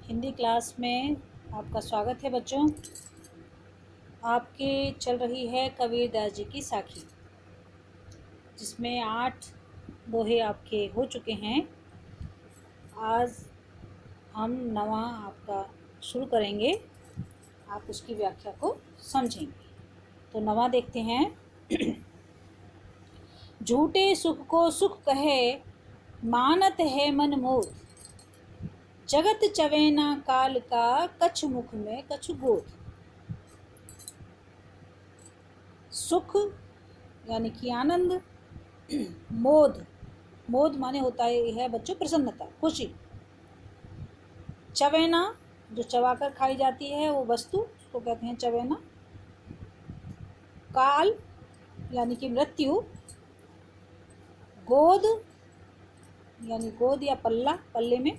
Hindi class में आपका स्वागत है बच्चों। आपके चल रही है कबीरदास जी की साखी, जिसमें 8 दोहे आपके हो चुके हैं। आज हम नवा आपका शुरू करेंगे, आप उसकी व्याख्या को समझेंगे। तो नवा देखते हैं। झूठे सुख को सुख कहे, मानत है मन मोद। जगत चवेना काल का, कछु मुख में कछु गोद। सुख यानी कि आनंद, मोद, मोद माने होता है बच्चों प्रसन्नता, खुशी। चवेना जो चबाकर खाई जाती है वो वस्तु, उसको कहते हैं चवेना। काल यानी कि मृत्यु। गोद यानी गोद या पल्ला, पल्ले में।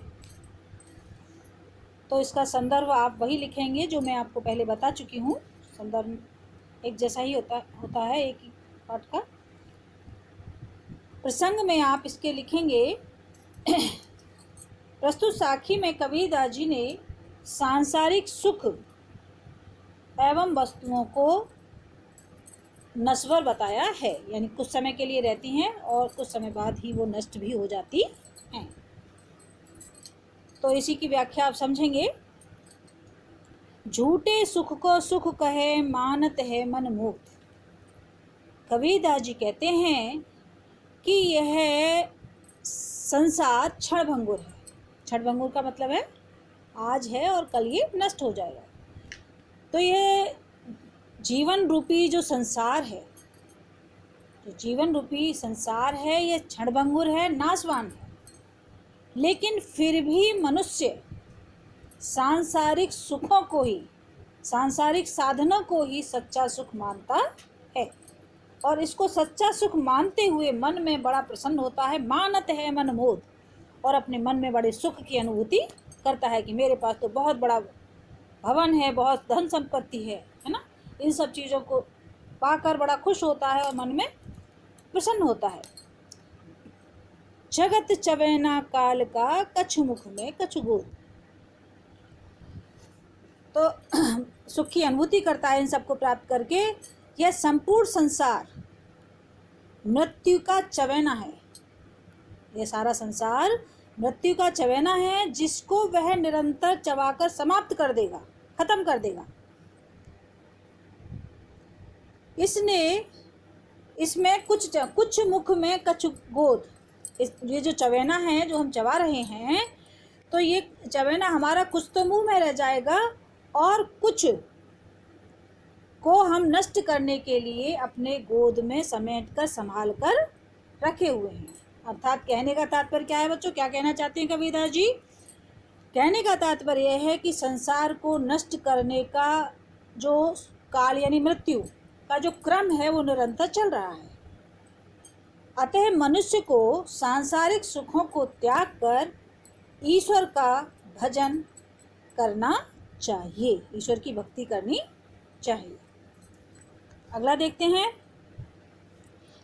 तो इसका संदर्भ आप वही लिखेंगे जो मैं आपको पहले बता चुकी हूँ। संदर्भ एक जैसा ही होता है, एक ही पाठ का। प्रसंग में आप इसके लिखेंगे। प्रस्तुत साखी में कबीरदास जी ने सांसारिक सुख एवं वस्तुओं को नश्वर बताया है, यानी कुछ समय के लिए रहती हैं और कुछ समय बाद ही वो नष्ट भी हो जाती हैं। तो इसी की व्याख्या आप समझेंगे। झूठे सुख को सुख कहे, मानत है मन मोद। कबीरदास जी कहते हैं कि यह संसार क्षणभंगुर है। क्षणभंगुर का मतलब है आज है और कल ये नष्ट हो जाएगा। तो ये जीवन रूपी जो संसार है, जो जीवन रूपी संसार है, ये क्षणभंगुर है, नाशवान है। लेकिन फिर भी मनुष्य सांसारिक सुखों को ही, सांसारिक साधनों को ही सच्चा सुख मानता है और इसको सच्चा सुख मानते हुए मन में बड़ा प्रसन्न होता है। मानत है मन मोद, और अपने मन में बड़े सुख की अनुभूति करता है कि मेरे पास तो बहुत बड़ा भवन है, बहुत धन संपत्ति है ना। इन सब चीज़ों को पाकर बड़ा खुश होता है और मन में प्रसन्न होता है। जगत चवेना काल का, कछु मुख में कछु गोद। तो सुख की अनुभूति करता है इन सबको प्राप्त करके। यह संपूर्ण संसार मृत्यु का चवेना है। यह सारा संसार मृत्यु का चवेना है, जिसको वह निरंतर चबाकर समाप्त कर देगा, खत्म कर देगा। इसमें कुछ मुख में कछु गोद। ये जो चवेना है जो हम चबा रहे हैं, तो ये चवेना हमारा कुछ तो मुंह में रह जाएगा और कुछ को हम नष्ट करने के लिए अपने गोद में समेट कर संभाल कर रखे हुए हैं। अर्थात कहने का तात्पर्य क्या है बच्चों, क्या कहना चाहते हैं कबीरदास जी? कहने का तात्पर्य यह है कि संसार को नष्ट करने का जो काल यानी मृत्यु का जो क्रम है वो निरंतर चल रहा है। अतः मनुष्य को सांसारिक सुखों को त्याग कर ईश्वर का भजन करना चाहिए, ईश्वर की भक्ति करनी चाहिए। अगला देखते हैं।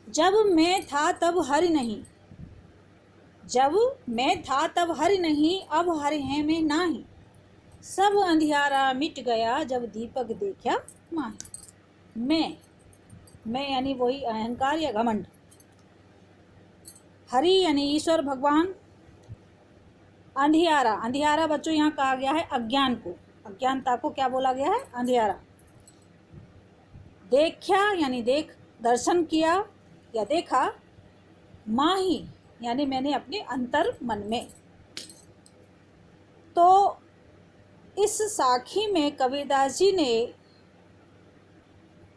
जब मैं था तब हरि नहीं, जब मैं था तब हरि नहीं, अब हरि है मैं नाही। सब अंधियारा मिट गया, जब दीपक देखा माही। मैं यानी वही अहंकार या घमंड। हरि यानी ईश्वर भगवान। अंधियारा, अंधियारा बच्चों यहाँ कहा गया है अज्ञान को, अज्ञानता को क्या बोला गया है? अंधियारा। देखा यानी देख, दर्शन किया या देखा। माही यानी मैंने अपने अंतर मन में। तो इस साखी में कबीरदास जी ने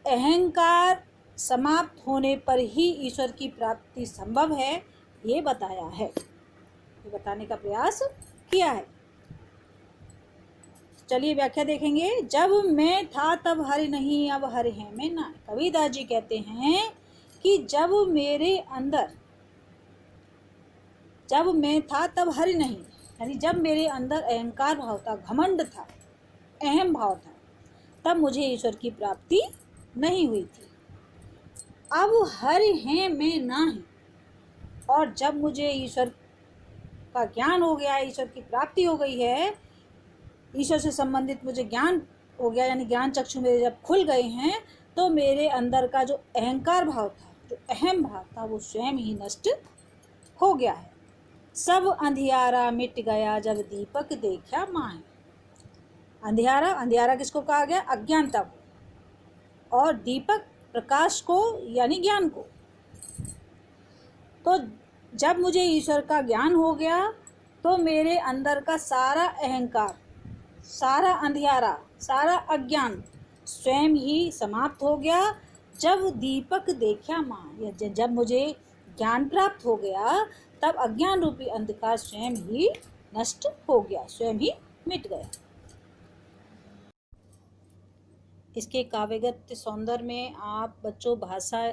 अहंकार समाप्त होने पर ही ईश्वर की प्राप्ति संभव है, ये बताया है, ये बताने का प्रयास किया है। चलिए व्याख्या देखेंगे। जब मैं था तब हरि नहीं, अब हरि है मैं ना। कबीरदास जी कहते हैं कि जब मैं था तब हरि नहीं, यानी जब मेरे अंदर अहंकार भाव था, घमंड था, अहम भाव था, तब मुझे ईश्वर की प्राप्ति नहीं हुई थी। अब हरि है मैं नाही, और जब मुझे ईश्वर का ज्ञान हो गया, ईश्वर की प्राप्ति हो गई है, ईश्वर से संबंधित मुझे ज्ञान हो गया, यानी ज्ञान चक्षु मेरे जब खुल गए हैं, तो मेरे अंदर का जो अहंकार भाव था, जो अहम भाव था, वो स्वयं ही नष्ट हो गया है। सब अंधियारा मिट गया जब दीपक देखा माए। अंधियारा, अंधियारा किसको कहा गया? अज्ञानता को। और दीपक प्रकाश को, यानी ज्ञान को। तो जब मुझे ईश्वर का ज्ञान हो गया तो मेरे अंदर का सारा अहंकार, सारा अंधियारा, सारा अज्ञान स्वयं ही समाप्त हो गया। जब दीपक देखा माँ, जब मुझे ज्ञान प्राप्त हो गया, तब अज्ञान रूपी अंधकार स्वयं ही नष्ट हो गया, स्वयं ही मिट गया। इसके काव्यगत सौंदर्य में आप बच्चों भाषा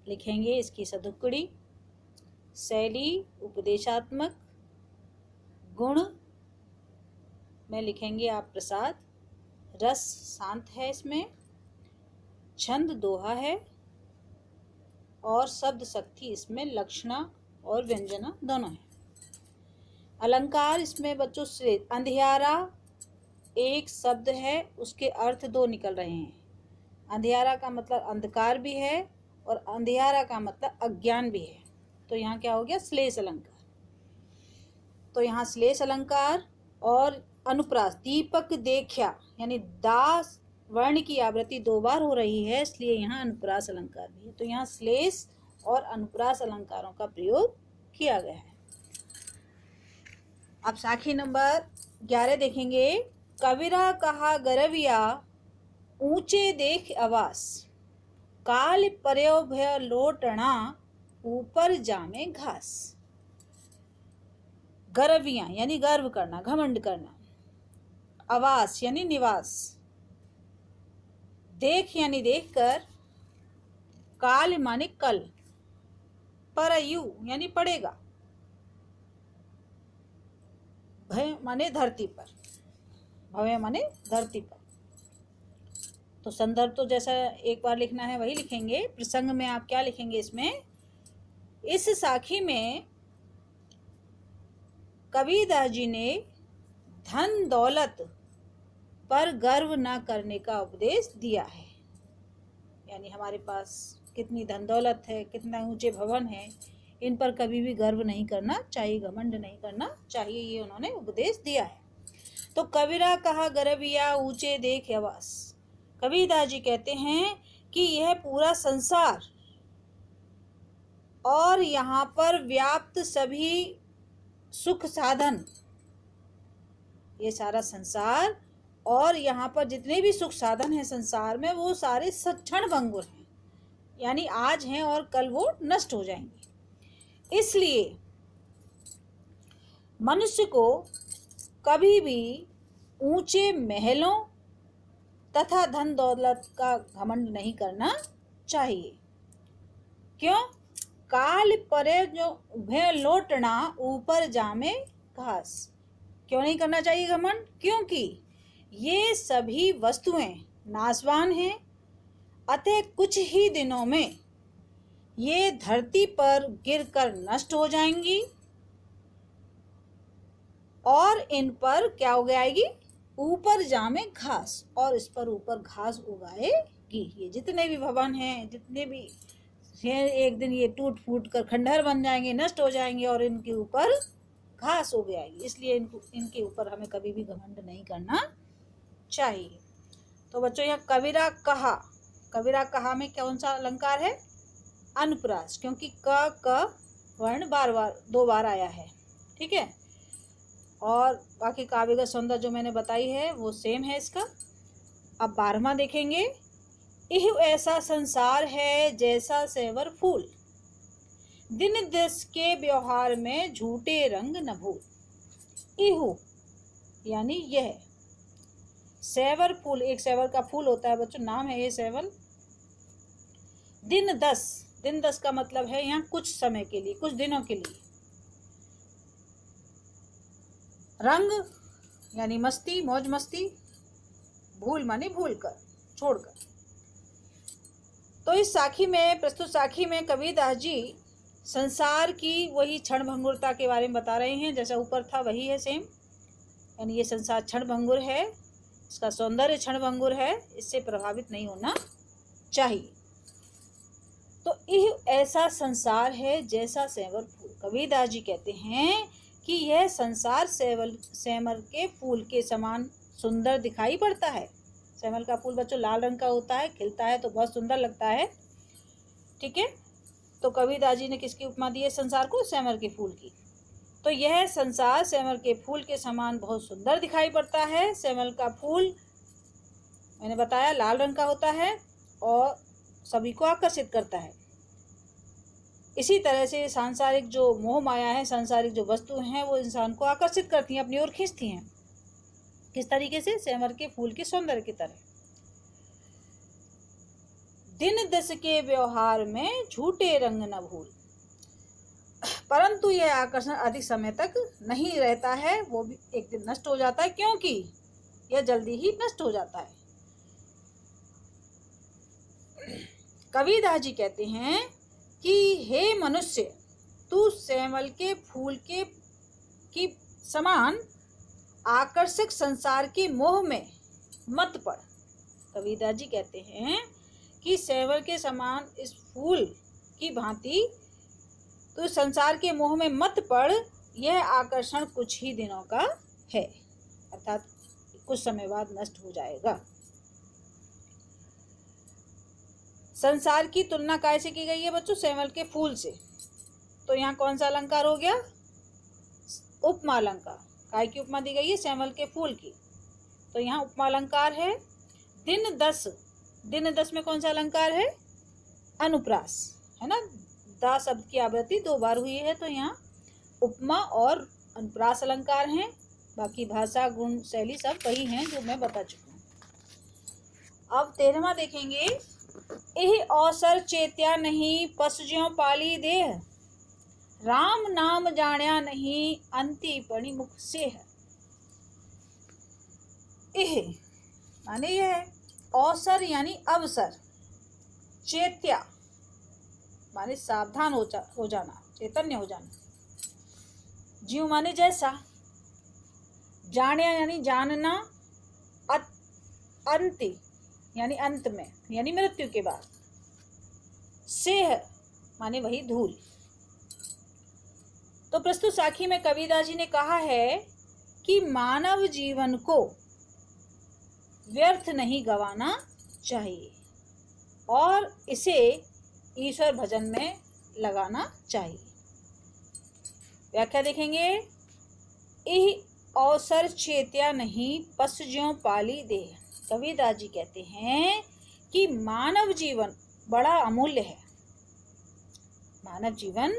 लिखेंगे, इसकी सदुक्कड़ी, शैली उपदेशात्मक, गुण में लिखेंगे आप प्रसाद, रस शांत है इसमें, छंद दोहा है, और शब्द शक्ति इसमें लक्षणा और व्यंजना दोनों है। अलंकार इसमें बच्चों से अंधियारा एक शब्द है, उसके अर्थ दो निकल रहे हैं। अंधियारा का मतलब अंधकार भी है और अंधियारा का मतलब अज्ञान भी है। तो यहाँ क्या हो गया? श्लेष अलंकार। तो यहाँ श्लेष अलंकार और अनुप्रास, दीपक देखा, यानी दास वर्ण की आवृत्ति दो बार हो रही है, इसलिए यहाँ अनुप्रास अलंकार भी है। तो यहाँ श्लेष और अनुप्रास अलंकारों का प्रयोग किया गया है। अब साखी नंबर 11 देखेंगे। कबीरा कहा गरविया ऊंचे देख आवास, काल पर्यो भय लोटना ऊपर जामे घास। गरविया यानी गर्व करना, घमंड करना, आवास यानी निवास, देख यानी देखकर, काल माने कल, परयु यानी पड़ेगा, भय माने धरती पर, भव्य माने धरती पर। तो संदर्भ तो जैसा एक बार लिखना है वही लिखेंगे। प्रसंग में आप क्या लिखेंगे? इसमें इस साखी में कबीरदास जी ने धन दौलत पर गर्व न करने का उपदेश दिया है। यानी हमारे पास कितनी धन दौलत है, कितना ऊंचे भवन है, इन पर कभी भी गर्व नहीं करना चाहिए, घमंड नहीं करना चाहिए, ये उन्होंने उपदेश दिया है। तो कबीरा कहा गरविया ऊंचे देख आवास। कबीरदास जी कहते हैं कि यह पूरा संसार और यहाँ पर व्याप्त सभी सुख साधन, ये सारा संसार और यहाँ पर जितने भी सुख साधन हैं संसार में, वो सारे क्षण भंगुर हैं, यानी आज हैं और कल वो नष्ट हो जाएंगे। इसलिए मनुष्य को कभी भी ऊंचे महलों तथा धन दौलत का घमंड नहीं करना चाहिए। क्यों? काल परे जो भय लोटना ऊपर जामे घास। क्यों नहीं करना चाहिए घमंड? क्योंकि ये सभी वस्तुएं नाशवान हैं, अतः कुछ ही दिनों में ये धरती पर गिरकर नष्ट हो जाएंगी और इन पर क्या उगाएगी? ऊपर जामे घास, और इस पर ऊपर घास उगाएगी। ये जितने भी भवन हैं, जितने भी एक दिन ये टूट फूट कर खंडहर बन जाएंगे, नष्ट हो जाएंगे और इनके ऊपर घास उग जाएगी। इसलिए इनके ऊपर हमें कभी भी घमंड नहीं करना चाहिए। तो बच्चों यहाँ कबीरा कहा, कबीरा कहा में कौन सा अलंकार है? अनुप्रास, क्योंकि क वर्ण बार बार दो बार आया है। ठीक है, और बाकी काव्यगत सौंदर्य जो मैंने बताई है वो सेम है इसका। अब 12वां देखेंगे। इह ऐसा संसार है जैसा सेवर फूल, दिन दस के व्यवहार में झूठे रंग न भूल। इहु यानी यह, सेवर फूल, एक सेवर का फूल होता है बच्चों, नाम है ये सेवर। दिन दस, दिन दस का मतलब है यहाँ कुछ समय के लिए, कुछ दिनों के लिए। रंग यानी मस्ती, मौज मस्ती, भूल माने भूल कर, छोड़कर। तो इस साखी में, प्रस्तुत साखी में कबीरदास जी संसार की वही क्षण भंगुरता के बारे में बता रहे हैं। जैसा ऊपर था वही है सेम, यानी ये संसार क्षणभंगुर है, इसका सौंदर्य क्षणभंगुर है, इससे प्रभावित नहीं होना चाहिए। तो यह ऐसा संसार है जैसा सेंवर फूल। कबीरदास जी कहते हैं कि यह संसार सेमर के फूल के समान सुंदर दिखाई पड़ता है। सेमल का फूल बच्चों लाल रंग का होता है, खिलता है तो बहुत सुंदर लगता है, ठीक है। तो कबीरदास जी ने किसकी उपमा दी है संसार को? सेमर के फूल की। तो यह संसार सेमर के फूल के समान बहुत सुंदर दिखाई पड़ता है। सेमल का फूल मैंने बताया लाल रंग का होता है और सभी को आकर्षित करता है। इसी तरह से सांसारिक जो मोह माया है, सांसारिक जो वस्तु हैं, वो इंसान को आकर्षित करती हैं, अपनी ओर खींचती हैं। किस तरीके से? सेमर के फूल के सौंदर्य की तरह। दिन दस के व्यवहार में झूठे रंग न भूल, परंतु यह आकर्षण अधिक समय तक नहीं रहता है, वो भी एक दिन नष्ट हो जाता है, क्योंकि यह जल्दी ही नष्ट हो जाता है। कबीरदास जी कहते हैं कि हे मनुष्य, तू सेमल के फूल के की समान आकर्षक संसार के मोह में मत पड़। कबीरदास जी कहते हैं कि सेमल के समान इस फूल की भांति तू संसार के मोह में मत पड़, यह आकर्षण कुछ ही दिनों का है, अर्थात कुछ समय बाद नष्ट हो जाएगा। संसार की तुलना कैसे की गई है बच्चों? सेमल के फूल से। तो यहाँ कौन सा अलंकार हो गया? उपमा अलंकार। काय की उपमा दी गई है? सेमल के फूल की। तो यहाँ उपमा अलंकार है। दिन दस, दिन दस में कौन सा अलंकार है? अनुप्रास, है ना। दा शब्द की आवृत्ति 2 बार हुई है, तो यहाँ उपमा और अनुप्रास अलंकार हैं। बाकी भाषा गुण शैली सब वही हैं जो मैं बता चुकी हूँ। अब 13वां देखेंगे। एह अवसर चेत्या नहीं पशु ज्यों पाली देह, राम नाम जाण्या नहीं अंति पणि मुख से है। एह माने यह है, अवसर यानी अवसर, चेत्या माने सावधान हो जाना, चैतन्य हो जाना, जीव माने जैसा, जाण्या यानी जानना, अंति यानी अंत में, यानी मृत्यु के बाद, सेह माने वही धूल। तो प्रस्तुत साखी में कबीरदास जी ने कहा है कि मानव जीवन को व्यर्थ नहीं गंवाना चाहिए और इसे ईश्वर भजन में लगाना चाहिए। व्याख्या देखेंगे। यह अवसर चेत्या नहीं पशु ज्यों पाली देह। कबीरदास जी कहते हैं कि मानव जीवन बड़ा अमूल्य है, मानव जीवन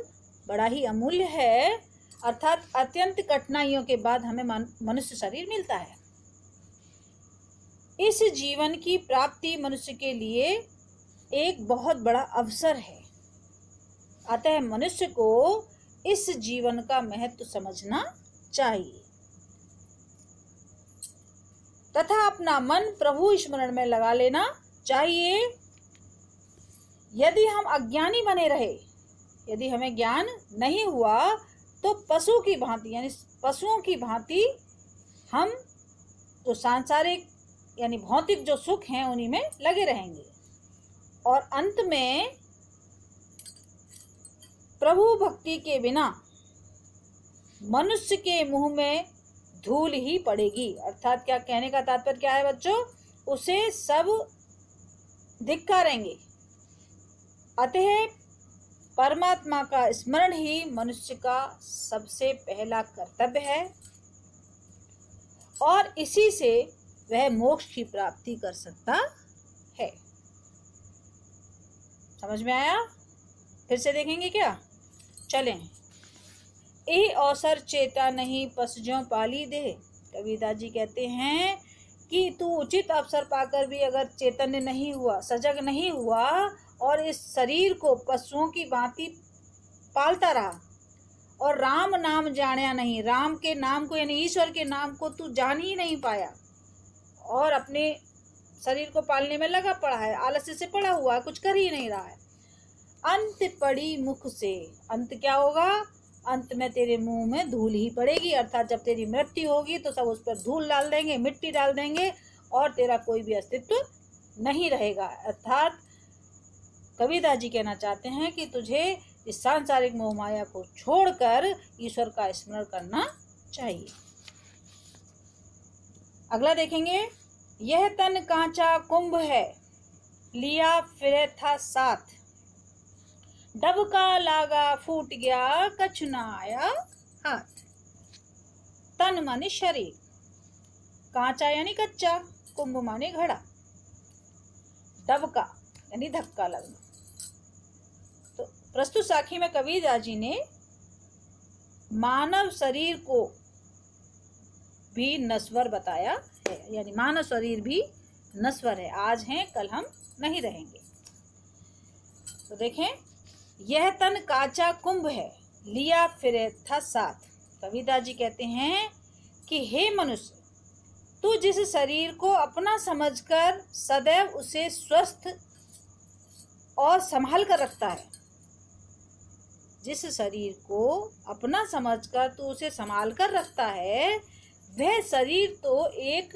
बड़ा ही अमूल्य है, अर्थात अत्यंत कठिनाइयों के बाद हमें मनुष्य शरीर मिलता है। इस जीवन की प्राप्ति मनुष्य के लिए एक बहुत बड़ा अवसर है, अतः मनुष्य को इस जीवन का महत्व समझना चाहिए तथा अपना मन प्रभु स्मरण में लगा लेना चाहिए। यदि हम अज्ञानी बने रहे, यदि हमें ज्ञान नहीं हुआ, तो पशु की भांति यानी पशुओं की भांति हम तो सांसारिक यानी भौतिक जो सुख हैं उन्हीं में लगे रहेंगे और अंत में प्रभु भक्ति के बिना मनुष्य के मुंह में धूल ही पड़ेगी। अर्थात क्या कहने का तात्पर्य क्या है बच्चों? उसे सब धिक्कारेंगे। अतः परमात्मा का स्मरण ही मनुष्य का सबसे पहला कर्तव्य है और इसी से वह मोक्ष की प्राप्ति कर सकता है। समझ में आया? फिर से देखेंगे क्या? चलें। ए अवसर चेता नहीं पशु ज्यों पाली दे। कबीरदास जी कहते हैं कि तू उचित अवसर पाकर भी अगर चैतन्य नहीं हुआ, सजग नहीं हुआ और इस शरीर को पशुओं की भांति पालता रहा और राम नाम जाना नहीं, राम के नाम को यानी ईश्वर के नाम को तू जान ही नहीं पाया और अपने शरीर को पालने में लगा पड़ा है, आलस्य से पड़ा हुआ है, कुछ कर ही नहीं रहा है। अंत पड़ी मुख से, अंत क्या होगा? अंत में तेरे मुंह में धूल ही पड़ेगी। अर्थात जब तेरी मृत्यु होगी तो सब उस पर धूल डाल देंगे, मिट्टी डाल देंगे और तेरा कोई भी अस्तित्व नहीं रहेगा। अर्थात कबीरदास जी कहना चाहते हैं कि तुझे इस सांसारिक मोह माया को छोड़कर ईश्वर का स्मरण करना चाहिए। अगला देखेंगे, यह तन कांचा कुंभ है, लिया फिरे था साथ, डबका लागा फूट गया, कछु न आया हाथ। तन माने शरीर, कांचा यानी कच्चा, कुंभ माने घड़ा, डबका यानी धक्का लगना। तो प्रस्तुत साखी में कबीरदास जी ने मानव शरीर को भी नश्वर बताया है, यानी मानव शरीर भी नश्वर है, आज हैं कल हम नहीं रहेंगे। तो देखें, यह तन कांचा कुंभ है, लिया फिरे था साथ। कबीरदास जी कहते हैं कि हे मनुष्य, तू जिस शरीर को अपना समझकर सदैव उसे स्वस्थ और संभाल कर रखता है, जिस शरीर को अपना समझकर तू उसे संभाल कर रखता है, वह शरीर तो एक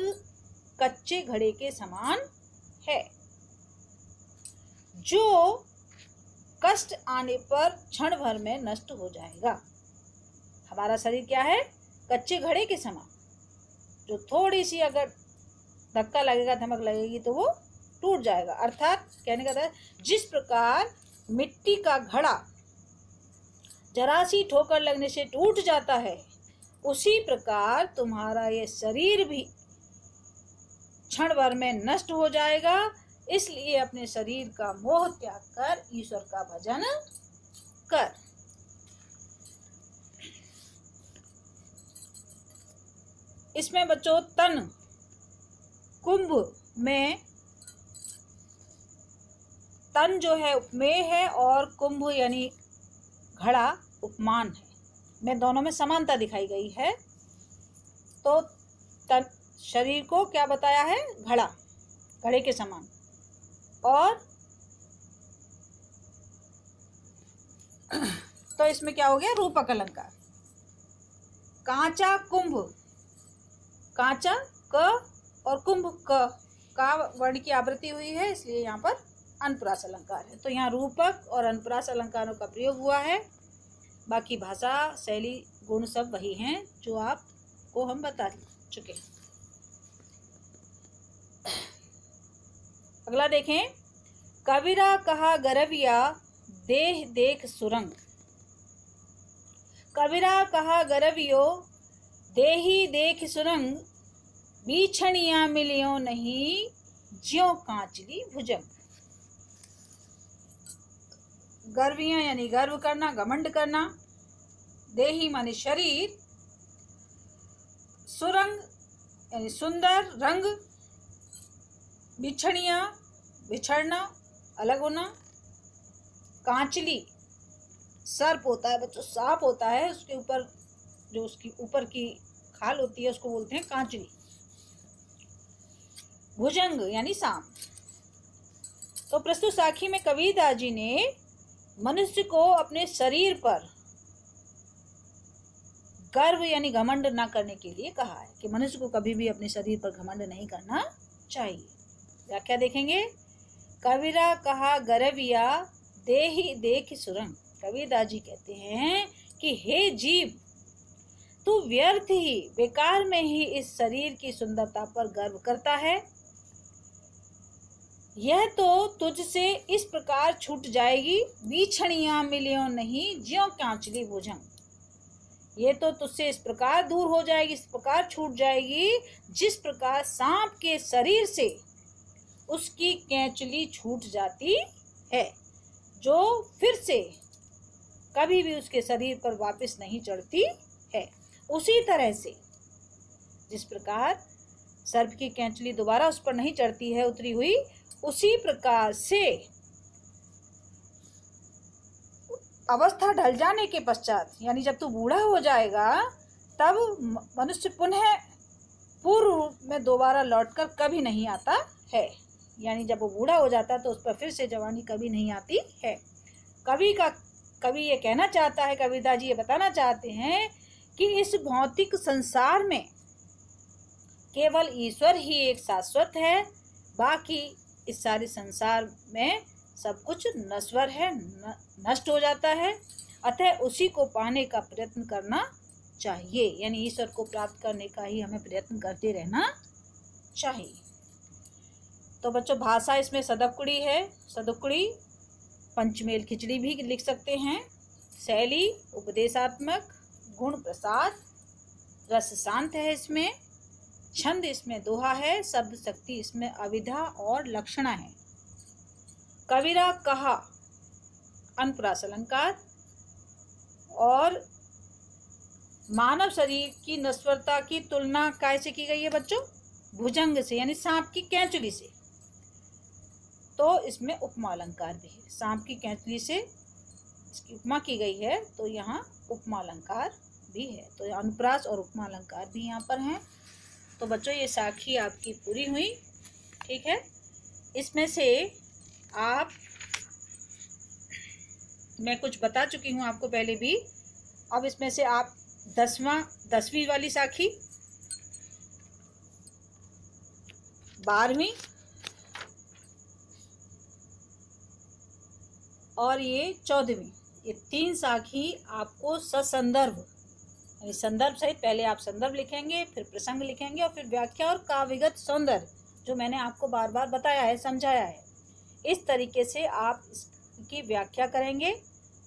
कच्चे घड़े के समान है, जो कष्ट आने पर क्षण भर में नष्ट हो जाएगा। हमारा शरीर क्या है? कच्चे घड़े के समान, जो थोड़ी सी अगर धक्का लगेगा, धमक लगेगी तो वो टूट जाएगा। अर्थात कहने का था, जिस प्रकार मिट्टी का घड़ा जरा सी ठोकर लगने से टूट जाता है, उसी प्रकार तुम्हारा ये शरीर भी क्षण भर में नष्ट हो जाएगा। इसलिए अपने शरीर का मोह त्याग कर ईश्वर का भजन कर। इसमें बच्चों तन कुंभ में तन जो है उपमेय है और कुंभ यानी घड़ा उपमान है, में दोनों में समानता दिखाई गई है। तो तन शरीर को क्या बताया है? घड़ा, घड़े के समान। और तो इसमें क्या हो गया? रूपक अलंकार। कांचा कुंभ, कांचा क और कुंभ का वर्ण की आवृत्ति हुई है, इसलिए यहाँ पर अनुप्रास अलंकार है। तो यहाँ रूपक और अनुप्रास अलंकारों का प्रयोग हुआ है। बाकी भाषा शैली गुण सब वही हैं जो आपको हम बता चुके हैं। अगला देखें, कबीरा कहा गरविया, देह देख सुरंग। कबीरा कहा गरवियो, देही देख सुरंग, बीछनिया मिलियो नहीं, ज्यों कांचली भुजंग। गर्वियां यानी गर्व करना, घमंड करना, देही माने शरीर, सुरंग यानी सुंदर, रंग, बिछड़िया बिछड़ना, अलग होना, कांचली सर्प होता है बच्चों, सांप होता है, उसके ऊपर जो उसकी ऊपर की खाल होती है उसको बोलते हैं कांचली। भुजंग यानी सांप। तो प्रस्तुत साखी में कबीरदास जी ने मनुष्य को अपने शरीर पर गर्व यानी घमंड ना करने के लिए कहा है कि मनुष्य को कभी भी अपने शरीर पर घमंड नहीं करना चाहिए। व्याख्या देखेंगे, कबीरा कहा गरविया, देही देख सुरंग। कबीरदास जी कहते हैं कि हे जीव, तू व्यर्थ ही बेकार में ही इस शरीर की सुंदरता पर गर्व करता है। यह तो तुझसे इस प्रकार छूट जाएगी, बीछड़ियां मिलियो नहीं, ज्यों कांचली भुजंग। ये तो तुझसे इस प्रकार दूर हो जाएगी, इस प्रकार छूट जाएगी, जिस प्रकार सांप के शरीर से उसकी कैंचली छूट जाती है, जो फिर से कभी भी उसके शरीर पर वापस नहीं चढ़ती है। उसी तरह से जिस प्रकार सर्प की कैंचली दोबारा उस पर नहीं चढ़ती है उतरी हुई, उसी प्रकार से अवस्था ढल जाने के पश्चात, यानी जब तू बूढ़ा हो जाएगा, तब मनुष्य पुनः पूर्व रूप में दोबारा लौटकर कभी नहीं आता है। यानी जब वो बूढ़ा हो जाता है तो उस पर फिर से जवानी कभी नहीं आती है। कवि ये कहना चाहता है, कविता जी ये बताना चाहते हैं कि इस भौतिक संसार में केवल ईश्वर ही एक शाश्वत है, बाकी इस सारे संसार में सब कुछ नश्वर है, नष्ट हो जाता है। अतः उसी को पाने का प्रयत्न करना चाहिए, यानी ईश्वर को प्राप्त करने का ही हमें प्रयत्न करते रहना चाहिए। तो बच्चों भाषा इसमें सदकुड़ी है, सदकुड़ी, पंचमेल खिचड़ी भी लिख सकते हैं। शैली उपदेशात्मक, गुण प्रसाद, रस शांत है इसमें, छंद इसमें दोहा है, शब्द शक्ति इसमें अविधा और लक्षणा है। कबीरा कहा अनुप्रास अलंकार, और मानव शरीर की नश्वरता की तुलना कैसे की गई है बच्चों? भुजंग से, यानी सांप की कैंचुली से। तो इसमें उपमा अलंकार भी है, सांप की कैंचुली से इसकी उपमा की गई है, तो यहाँ उपमा अलंकार भी है। तो अनुप्रास और उपमा अलंकार भी यहाँ पर हैं। तो बच्चों ये साखी आपकी पूरी हुई, ठीक है। इसमें से आप, मैं कुछ बता चुकी हूँ आपको पहले भी, अब इसमें से आप 10वीं वाली साखी, 12वीं और ये 14वीं, ये 3 साखी आपको ससंदर्भ, यानी संदर्भ सहित, पहले आप संदर्भ लिखेंगे, फिर प्रसंग लिखेंगे और फिर व्याख्या और काव्यगत सौंदर्य, जो मैंने आपको बार बार बताया है, समझाया है, इस तरीके से आप इसकी व्याख्या करेंगे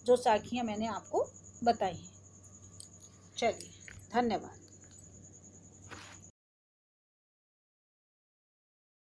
जो साखियाँ मैंने आपको बताई हैं। चलिए, धन्यवाद।